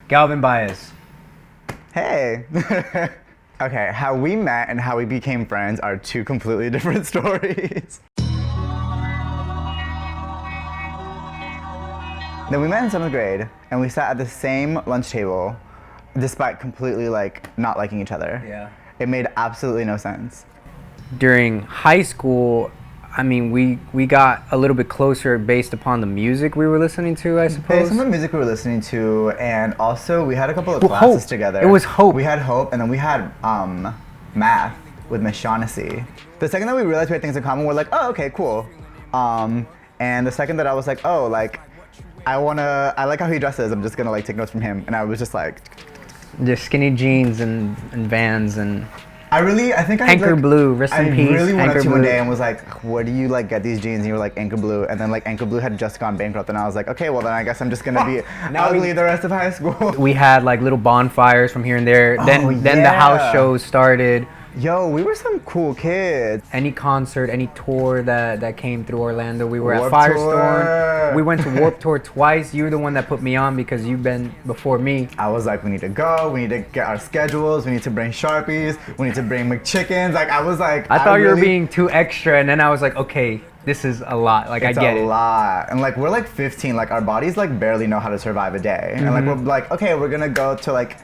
Galvin Baez. Hey. Okay, how we met and how we became friends are two completely different stories. Then we met in 7th grade, and we sat at the same lunch table, despite completely not liking each other. Yeah. It made absolutely no sense. During high school, I mean, we got a little bit closer based upon the music we were listening to, I suppose. Based on the music we were listening to, and also we had a couple of classes together. It was Hope. We had Hope, and then we had math with Miss Shaughnessy. The second that we realized we had things in common, we're like, oh, okay, cool. And the second that I was like, oh, I like how he dresses, I'm just gonna take notes from him. And I was just like... Just skinny jeans and Vans and... I think I Anchor Blue, rest in peace. I really went up to you one Blue. day and was like, where do you get these jeans? And you were like, Anchor Blue. And then Anchor Blue had just gone bankrupt, and I was like, okay, well then I guess I'm just gonna be ugly the rest of high school. We had little bonfires from here and there. Then the house shows started. Yo, we were some cool kids. Any concert, any tour that came through Orlando, we were Warped at Tour. Firestorm. We went to Warped Tour twice. You were the one that put me on because you've been before me. I was like, we need to go. We need to get our schedules. We need to bring Sharpies. We need to bring McChickens. I was like, I thought you were being too extra, and then I was like, okay, this is a lot. I get it. It's a lot. And we're 15. Our bodies barely know how to survive a day. Mm-hmm. And we're okay, we're gonna go to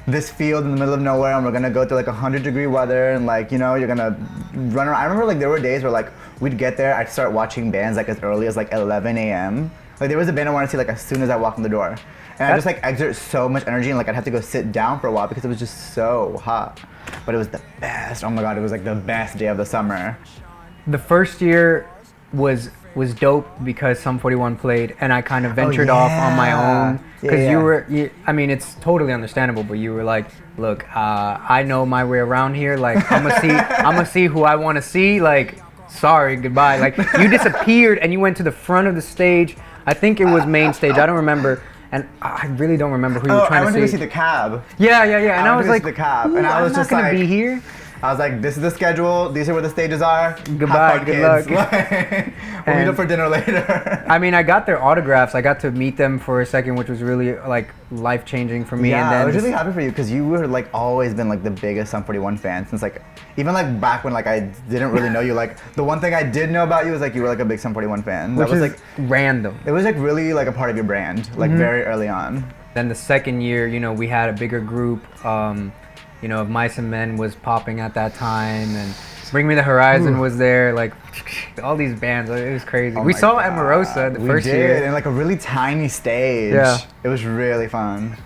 this field in the middle of nowhere, and we're gonna go to 100-degree weather, and you're gonna run around. I remember there were days where we'd get there, I'd start watching bands as early as 11 a.m. There was a band I wanted to see as soon as I walked in the door. And I just exert so much energy, and I'd have to go sit down for a while because it was just so hot. But it was the best. Oh my God, it was the best day of the summer. The first year was dope because Sum 41 played, and I kind of ventured off on my own because I mean, it's totally understandable, but you were like, look, I know my way around here. I'm gonna see who I want to see. Sorry, goodbye. You disappeared and you went to the front of the stage. I think it was main stage. I don't remember. And I really don't remember who you were trying to see. I went to see the Cab. Yeah. And I was like, the Cab, and I was I'm not gonna be here. I was like, this is the schedule. These are where the stages are. Goodbye, good luck. We'll meet up for dinner later. I mean, I got their autographs. I got to meet them for a second, which was really life-changing for me. Yeah, and then I was really happy for you because you were always been the biggest Sum 41 fan since even back when I didn't really know you. The one thing I did know about you was you were a big Sum 41 fan. Which was is random. It was really a part of your brand, very early on. Then the second year, we had a bigger group. Of Mice and Men was popping at that time, and Bring Me the Horizon was there, all these bands, it was crazy. We saw Emarosa the first year. We did, in a really tiny stage. Yeah. It was really fun.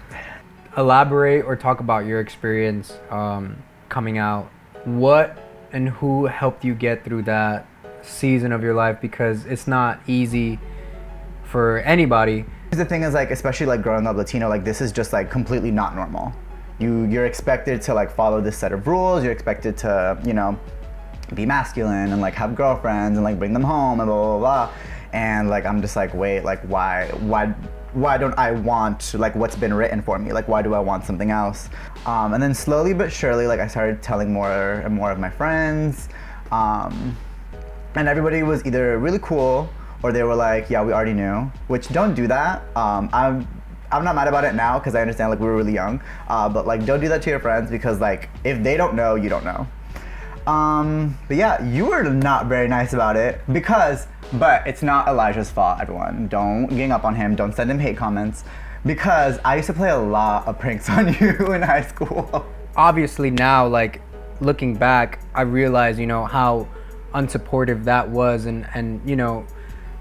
Elaborate or talk about your experience coming out. What and who helped you get through that season of your life? Because it's not easy for anybody. The thing is, especially growing up Latino, this is just completely not normal. You're expected to follow this set of rules. You're expected to, be masculine and have girlfriends and bring them home and blah blah blah. And I'm just wait, why don't I want what's been written for me? Why do I want something else? And then slowly but surely, I started telling more and more of my friends, and everybody was either really cool or they were yeah, we already knew. Which, don't do that. I'm not mad about it now because I understand we were really young, but don't do that to your friends because if they don't know, you don't know. But yeah, you were not very nice about it but it's not Elijah's fault, everyone. Don't gang up on him, don't send him hate comments, because I used to play a lot of pranks on you in high school. Obviously now, looking back, I realize, how unsupportive that was, and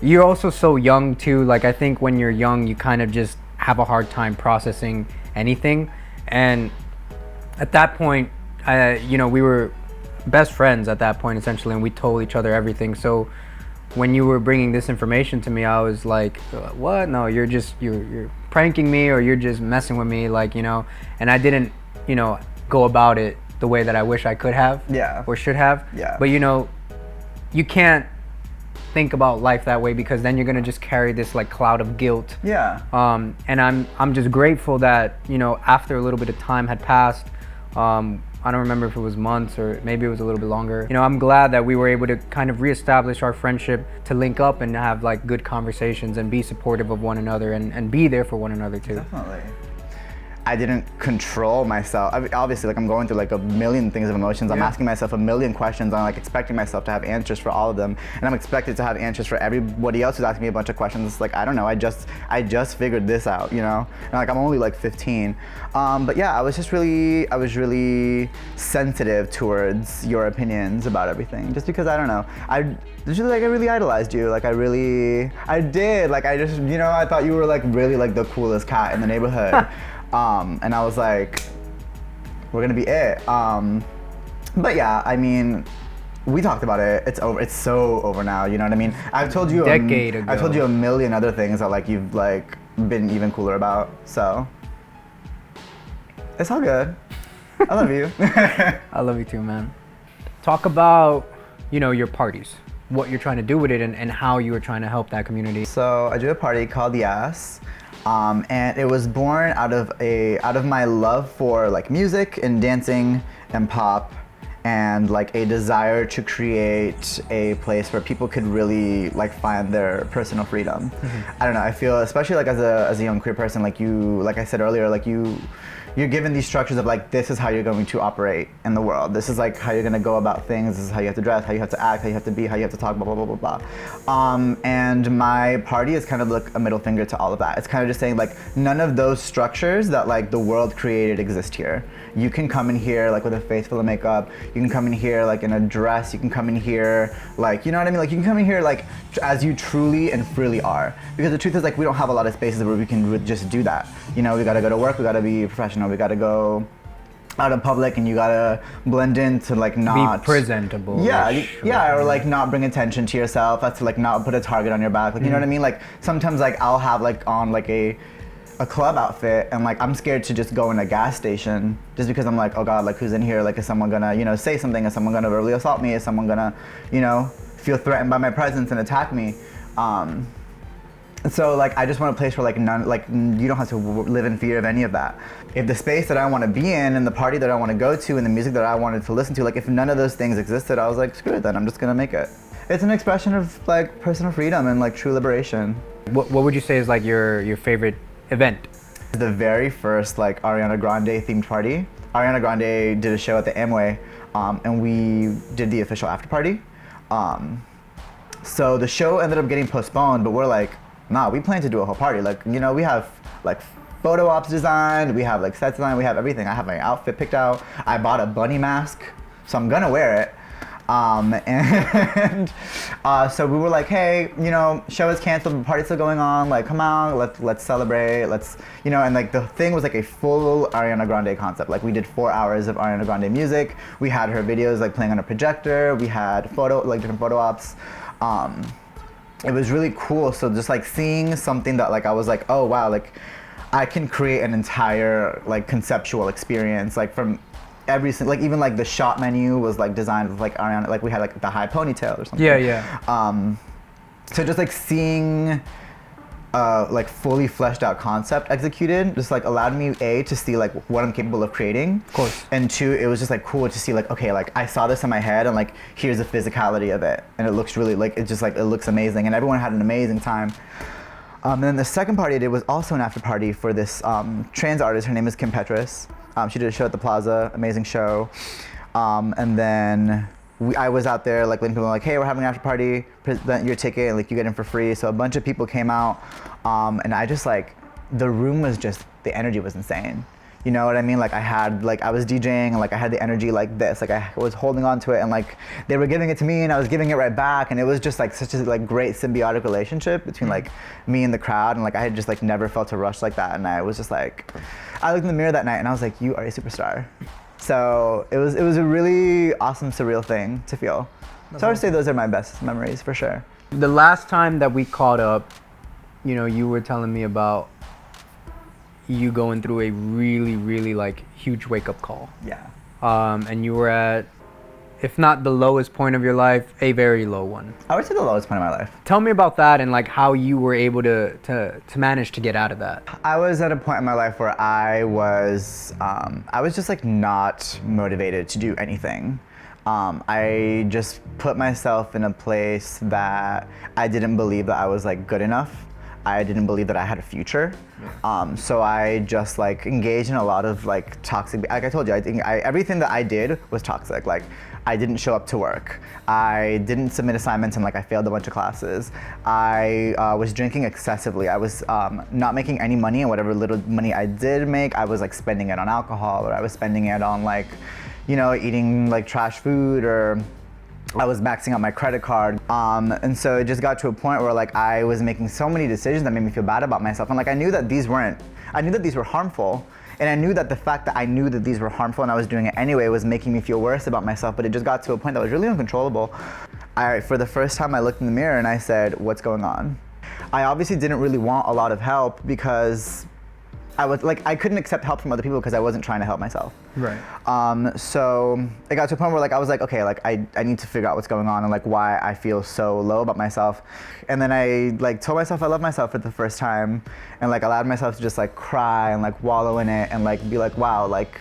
you're also so young too. I think when you're young, you kind of just have a hard time processing anything, and at that point, we were best friends at that point essentially, and we told each other everything. So when you were bringing this information to me, I was like, what? No, you're pranking me, or you're just messing with me, and I didn't go about it the way that I wish I could have, or should have. But you can't think about life that way, because then you're gonna just carry this cloud of guilt. And I'm just grateful that after a little bit of time had passed, I don't remember if it was months or maybe it was a little bit longer. I'm glad that we were able to kind of reestablish our friendship, to link up and have good conversations and be supportive of one another, and be there for one another too. Definitely. I didn't control myself. I mean, obviously, like I'm going through like a million things of emotions. I'm asking myself a million questions. I'm like expecting myself to have answers for all of them, and I'm expected to have answers for everybody else who's asking me a bunch of questions. It's like, I don't know. I just figured this out, you know. And like I'm only like 15, but yeah, I was really sensitive towards your opinions about everything, just because I don't know. I really idolized you. Like I did. Like I just, you know, I thought you were like really like the coolest cat in the neighborhood. And I was like, we're gonna be it. But yeah, I mean, we talked about it. It's over. It's so over now. You know what I mean? I've told you Decade ago. I've told you a million other things that like you've like been even cooler about. So it's all good. I love you. I love you too, man. Talk about, you know, your parties, what you're trying to do with it, and how you were trying to help that community. So I do a party called The Ass. And it was born out of my love for like music and dancing and pop, and like a desire to create a place where people could really like find their personal freedom. I don't know, I feel, especially like as a young queer person, like I said earlier, like you're given these structures of like, this is how you're going to operate in the world. This is like how you're gonna go about things. This is how you have to dress, how you have to act, how you have to be, how you have to talk, blah, blah, blah, blah, blah. And my party is kind of like a middle finger to all of that. It's kind of just saying like, none of those structures that like the world created exist here. You can come in here like with a face full of makeup. You can come in here like in a dress. You can come in here like, you know what I mean? Like you can come in here like as you truly and freely are. Because the truth is like, we don't have a lot of spaces where we can just do that. You know, we gotta go to work, we gotta be professional, we gotta go out in public, and you gotta blend in to like not be presentable. Yeah, or like not bring attention to yourself. That's to like not put a target on your back. Like, you know what I mean? Like sometimes like I'll have like on like a club outfit, and like I'm scared to just go in a gas station just because I'm like, oh God, like who's in here? Like is someone gonna, you know, say something? Is someone gonna verbally assault me? Is someone gonna, you know, feel threatened by my presence and attack me? So like I just want a place where like you don't have to live in fear of any of that. If the space that I want to be in, and the party that I want to go to, and the music that I wanted to listen to, like if none of those things existed, I was like, screw it then, I'm just gonna make it. It's an expression of like personal freedom and like true liberation. What would you say is like your favorite event? The very first like Ariana Grande themed party. Ariana Grande did a show at the Amway, and we did the official after party. So the show ended up getting postponed, but we're like, nah, we plan to do a whole party. Like, you know, we have like photo ops designed, we have like set design, we have everything. I have my outfit picked out. I bought a bunny mask, so I'm gonna wear it. So we were like, hey, you know, show is canceled, but party's still going on. Like, come on, let's celebrate. Let's, you know, and like the thing was like a full Ariana Grande concept. Like we did 4 hours of Ariana Grande music. We had her videos like playing on a projector. We had different photo ops. It was really cool. So just like seeing something that like I was like, oh wow, like I can create an entire like conceptual experience, like from every single, like even like the shot menu was like designed with like Ariana, like we had like the high ponytail or something. Yeah. So just like seeing like fully fleshed out concept executed just like allowed me to see like what I'm capable of creating. Of course. And 2, it was just like cool to see like, okay, like I saw this in my head and like here's the physicality of it, and it looks really like it looks amazing, and everyone had an amazing time. And then the second party I did was also an after party for this trans artist. Her name is Kim Petras. She did a show at the Plaza, amazing show. And then I was out there like letting people know like, hey, we're having an after party, present your ticket, and like you get in for free. So a bunch of people came out, and I just like, the room was just, the energy was insane. You know what I mean? Like I was DJing, and like I had the energy like this, like I was holding on to it, and like they were giving it to me and I was giving it right back, and it was just like such a like great symbiotic relationship between like me and the crowd, and like I had just like never felt a rush like that, and I was just like, I looked in the mirror that night and I was like, you are a superstar. So it was a really awesome, surreal thing to feel. So I would say those are my best memories for sure. The last time that we caught up, you know, you were telling me about you going through a really, really like huge wake-up call. Yeah. And you were at, if not the lowest point of your life, a very low one. I would say the lowest point of my life. Tell me about that and like how you were able to manage to get out of that. I was at a point in my life where I was just like not motivated to do anything. I just put myself in a place that I didn't believe that I was like good enough. I didn't believe that I had a future. So I just like engaged in a lot of like toxic, like I told you, I think everything that I did was toxic. Like I didn't show up to work. I didn't submit assignments and like I failed a bunch of classes. I was drinking excessively. I was not making any money, and whatever little money I did make, I was like spending it on alcohol, or I was spending it on like, you know, eating like trash food, or I was maxing out my credit card. And so it just got to a point where like I was making so many decisions that made me feel bad about myself. And like I knew that these were harmful. And I knew that the fact that I knew that these were harmful and I was doing it anyway was making me feel worse about myself, but it just got to a point that was really uncontrollable. For the first time, I looked in the mirror and I said, what's going on? I obviously didn't really want a lot of help because I couldn't accept help from other people because I wasn't trying to help myself. Right. So it got to a point where like I was like, okay, like I need to figure out what's going on and like why I feel so low about myself. And then I like told myself I love myself for the first time, and like allowed myself to just like cry and like wallow in it and like be like, wow, like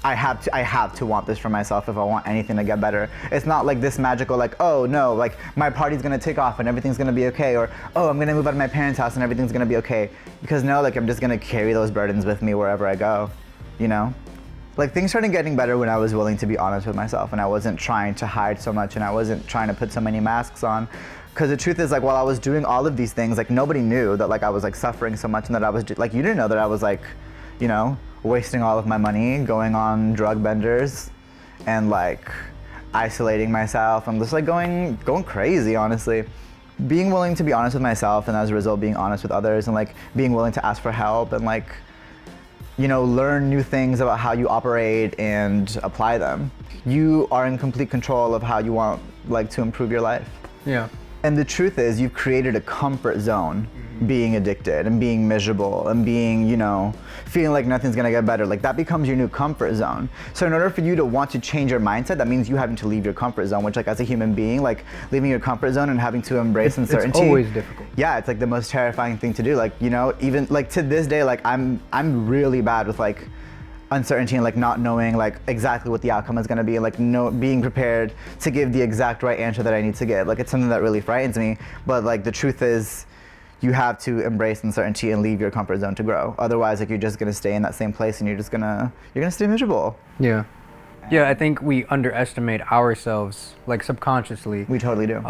I have to want this for myself if I want anything to get better. It's not like this magical like, oh no, like my party's gonna take off and everything's gonna be okay, or oh, I'm gonna move out of my parents' house and everything's gonna be okay. Because no, like I'm just gonna carry those burdens with me wherever I go, you know? Like things started getting better when I was willing to be honest with myself and I wasn't trying to hide so much and I wasn't trying to put so many masks on. Because the truth is, like, while I was doing all of these things, like nobody knew that like I was like suffering so much and that I was like, you didn't know that I was like, you know, wasting all of my money, going on drug benders, and like isolating myself. I'm just like going crazy, honestly. Being willing to be honest with myself, and as a result, being honest with others, and like being willing to ask for help, and like, you know, learn new things about how you operate and apply them. You are in complete control of how you want like to improve your life. Yeah. And the truth is, you've created a comfort zone being addicted and being miserable and being, you know, feeling like nothing's gonna get better. Like that becomes your new comfort zone. So in order for you to want to change your mindset, that means you having to leave your comfort zone, which like as a human being, like leaving your comfort zone and having to embrace uncertainty. It's always difficult. Yeah, it's like the most terrifying thing to do. Like, you know, even like to this day, like I'm really bad with like uncertainty and like not knowing like exactly what the outcome is going to be, and like being prepared to give the exact right answer that I need to get. Like it's something that really frightens me, but like the truth is you have to embrace uncertainty and leave your comfort zone to grow. Otherwise, like you're just going to stay in that same place and you're going to stay miserable. Yeah. Yeah, I think we underestimate ourselves like subconsciously. We totally do.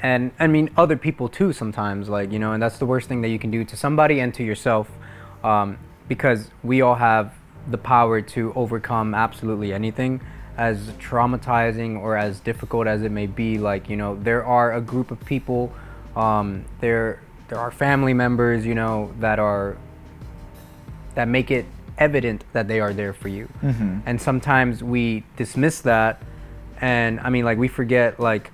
And I mean other people too sometimes, like, you know, and that's the worst thing that you can do to somebody and to yourself. Because we all have the power to overcome absolutely anything, as traumatizing or as difficult as it may be. Like, you know, there are a group of people, there are family members, you know, that make it evident that they are there for you. Mm-hmm. And sometimes we dismiss that, and I mean, like, we forget, like,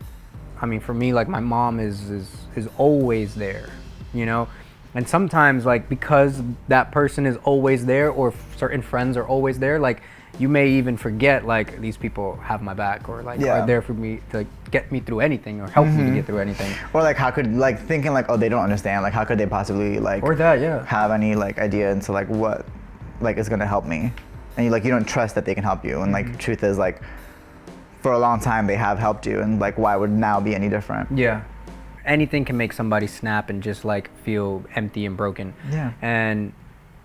I mean, for me, like, my mom is always there, you know. And sometimes, like, because that person is always there, or certain friends are always there, like, you may even forget, like, these people have my back, or like are there for me to like, get me through anything, or help me to get through anything. Or like, how could, like, thinking like, oh, they don't understand, like, how could they possibly like, or that, yeah, have any like idea into like what like is gonna help me, and you don't trust that they can help you. And like, truth is, like, for a long time they have helped you, and like, why would now be any different? Yeah. Anything can make somebody snap and just like feel empty and broken. Yeah. And,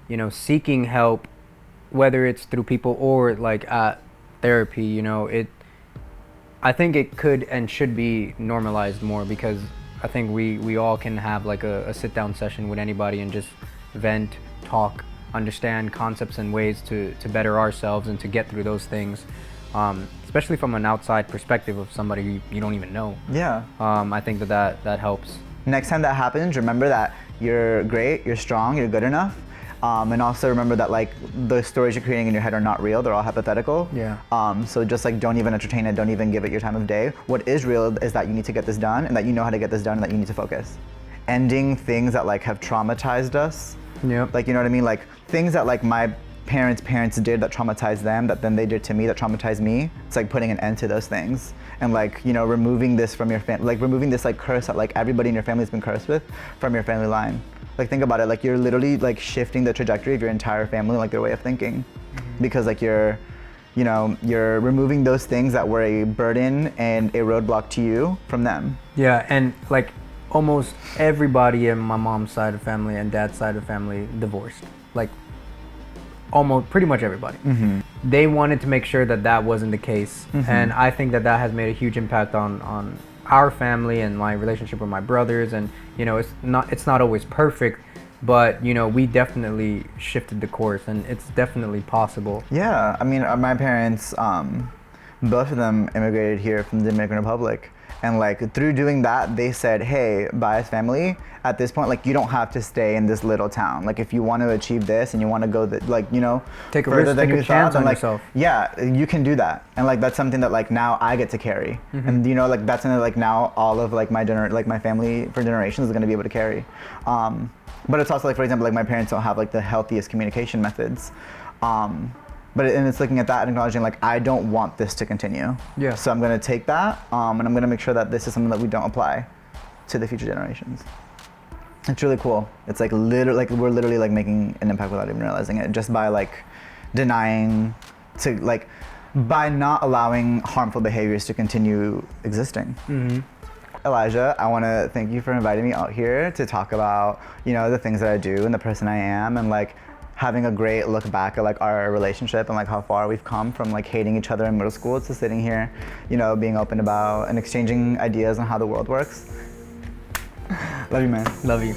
you know, seeking help, whether it's through people or like at therapy, you know, I think it could and should be normalized more, because I think we all can have like a sit down session with anybody and just vent, talk, understand concepts and ways to better ourselves and to get through those things. Especially from an outside perspective of somebody you don't even know. Yeah. I think that helps. Next time that happens, remember that you're great, you're strong, you're good enough. And also remember that like the stories you're creating in your head are not real, they're all hypothetical. Yeah. So just like don't even entertain it, don't even give it your time of day. What is real is that you need to get this done, and that you know how to get this done, and that you need to focus. Ending things that like have traumatized us. Yeah. Like, you know what I mean? Like things that like my parents did that traumatized them, that then they did to me that traumatized me. It's like putting an end to those things, and like, you know, removing this from your family, like removing this like curse that like everybody in your family has been cursed with from your family line. Like, think about it, like you're literally like shifting the trajectory of your entire family, like their way of thinking, because like you're removing those things that were a burden and a roadblock to you from them. Yeah, and like almost everybody in my mom's side of family and dad's side of family divorced. Like almost pretty much everybody. They wanted to make sure that that wasn't the case, and I think that that has made a huge impact on our family and my relationship with my brothers. And you know, it's not always perfect, but you know, we definitely shifted the course, and it's definitely possible. Yeah, I mean, my parents, both of them immigrated here from the Dominican Republic. And like through doing that, they said, hey, Baez family, at this point, like you don't have to stay in this little town. Like if you want to achieve this and you want to go, like, you know, Take a risk, take a chance on like, yourself. Yeah, you can do that. And like that's something that like now I get to carry. And you know, like that's something that, like now all of like my family for generations is going to be able to carry. But it's also like, for example, like my parents don't have like the healthiest communication methods. But it's looking at that and acknowledging like I don't want this to continue. Yeah. So I'm gonna take that and I'm gonna make sure that this is something that we don't apply to the future generations. It's really cool. It's like literally like we're literally like making an impact without even realizing it, just by like denying to like by not allowing harmful behaviors to continue existing. Elijah, I want to thank you for inviting me out here to talk about, you know, the things that I do and the person I am, and like having a great look back at like our relationship and like how far we've come from like hating each other in middle school to sitting here, you know, being open about and exchanging ideas on how the world works. Love you, man. Love you.